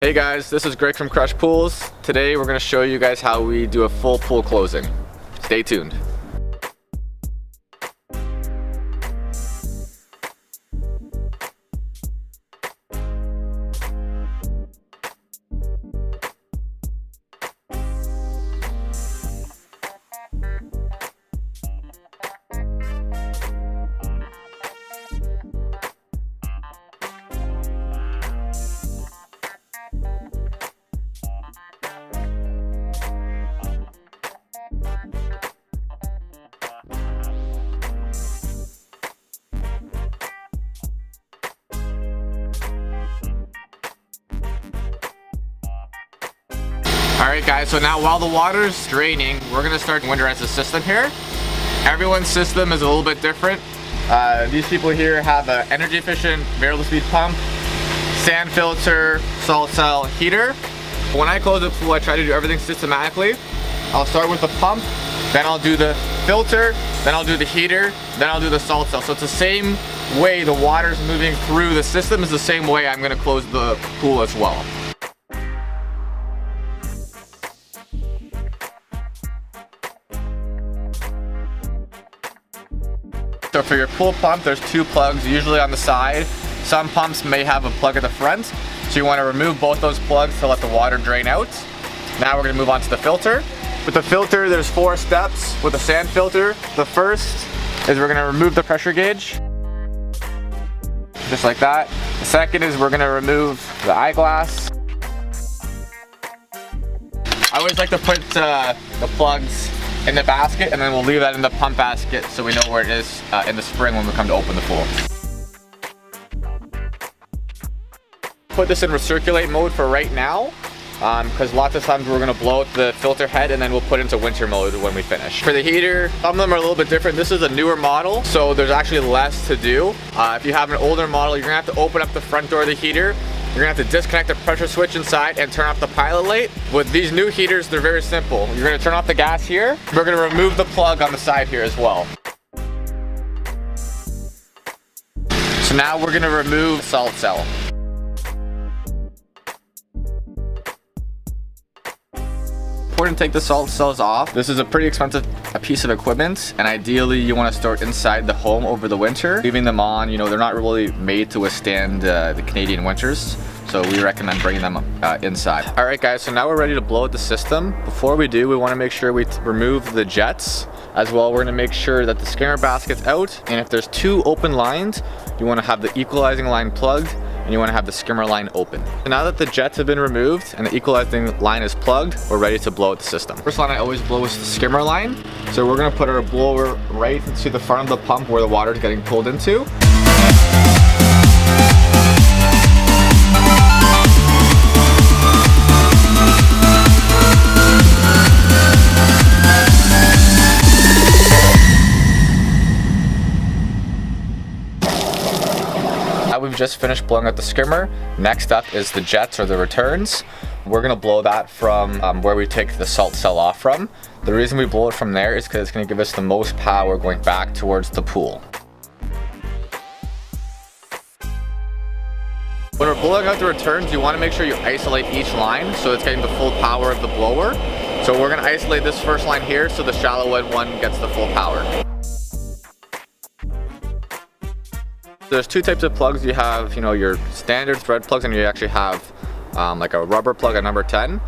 Hey guys, this is Greg from Crush Pools. Today we're going to show you guys how we do a full pool closing. Stay tuned. Alright guys, so now while the water's draining, we're going to start to winterize the system here. Everyone's system is a little bit different. These people here have an energy efficient variable speed pump, sand filter, salt cell, heater. When I close the pool, I try to do everything systematically. I'll start with the pump, then I'll do the filter, then I'll do the heater, then I'll do the salt cell. So it's the same way the water's moving through the system is the same way I'm going to close the pool as well. So for your pool pump, there's two plugs usually on the side. Some pumps may have a plug at the front. So you want to remove both those plugs to let the water drain out. Now we're going to move on to the filter. With the filter, there's 4 steps. With the sand filter, the first is we're going to remove the pressure gauge. Just like that. The second is we're going to remove the eyeglass. I always like to put the plugs in the basket, and then we'll leave that in the pump basket so we know where it is in the spring when we come to open the pool. Put this in recirculate mode for right now because lots of times we're going to blow out the filter head and then we'll put into winter mode when we finish. For the heater, some of them are a little bit different. This is a newer model, so there's actually less to do. If you have an older model, you're going to have to open up the front door of the heater. You're gonna have to disconnect the pressure switch inside and turn off the pilot light. With these new heaters, they're very simple. You're gonna turn off the gas here. We're gonna remove the plug on the side here as well. So now we're gonna remove the salt cell. Important to take the salt cells off. This is a pretty expensive piece of equipment, and ideally you want to store it inside the home over the winter. Leaving them on, they're not really made to withstand the Canadian winters, so we recommend bringing them inside. Alright guys, so now we're ready to blow out the system. Before we do, we want to make sure we remove the jets. As well, we're going to make sure that the skimmer basket's out, and if there's 2 open lines, you want to have the equalizing line plugged and you want to have the skimmer line open. So now that the jets have been removed and the equalizing line is plugged, we're ready to blow out the system. First line I always blow is the skimmer line. So we're going to put our blower right into the front of the pump where the water is getting pulled into. We've just finished blowing out the skimmer. Next up is the jets or the returns. We're gonna blow that from where we take the salt cell off from. The reason we blow it from there is because it's gonna give us the most power going back towards the pool. When we're blowing out the returns, you wanna make sure you isolate each line so it's getting the full power of the blower. So we're gonna isolate this first line here so the shallow end one gets the full power. There's 2 types of plugs. You have, your standard thread plugs, and you actually have like a rubber plug at number 10.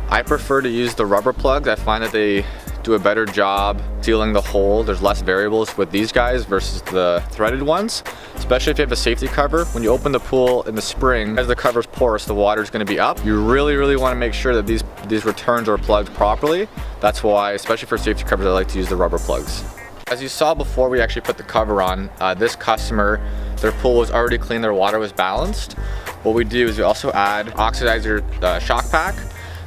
I prefer to use the rubber plugs. I find that they do a better job sealing the hole. There's less variables with these guys versus the threaded ones, especially if you have a safety cover. When you open the pool in the spring, as the cover's porous, the water's going to be up. You really want to make sure that these returns are plugged properly. That's why, especially for safety covers, I like to use the rubber plugs. As you saw before we actually put the cover on, this customer, their pool was already clean, their water was balanced. What we do is we also add oxidizer shock pack.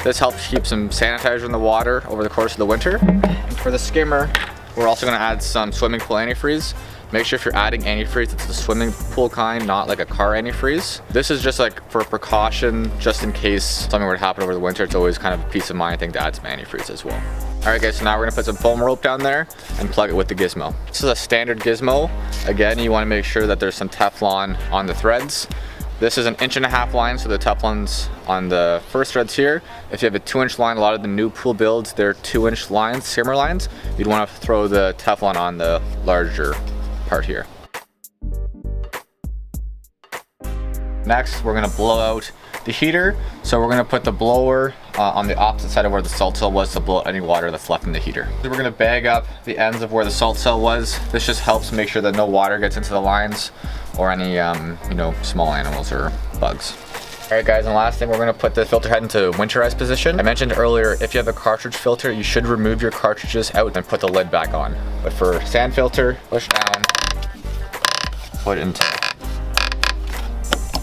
This helps keep some sanitizer in the water over the course of the winter. And for the skimmer, we're also going to add some swimming pool antifreeze. Make sure if you're adding antifreeze, it's the swimming pool kind, not like a car antifreeze. This is just like for precaution, just in case something were to happen over the winter. It's always kind of a peace of mind thing to add some antifreeze as well. Alright guys, so now we're gonna put some foam rope down there and plug it with the gizmo. This is a standard gizmo. Again, you wanna make sure that there's some Teflon on the threads. This is an 1.5-inch line, so the Teflon's on the first threads here. If you have a 2-inch line, a lot of the new pool builds, they're 2-inch lines, skimmer lines. You'd want to throw the Teflon on the larger part here. Next, we're gonna blow out the heater. So we're gonna put the blower on the opposite side of where the salt cell was to blow out any water that's left in the heater. So we're gonna bag up the ends of where the salt cell was. This just helps make sure that no water gets into the lines or any small animals or bugs. All right guys, and last thing, we're gonna put the filter head into winterized position. I mentioned earlier, if you have a cartridge filter, you should remove your cartridges out and put the lid back on. But for sand filter, push down, put into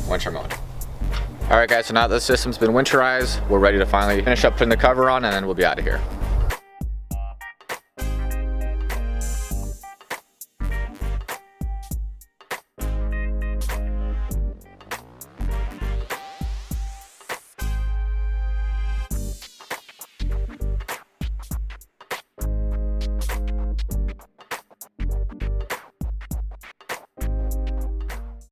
winter mode. All right guys, so now that the system's been winterized, we're ready to finally finish up putting the cover on, and then we'll be out of here.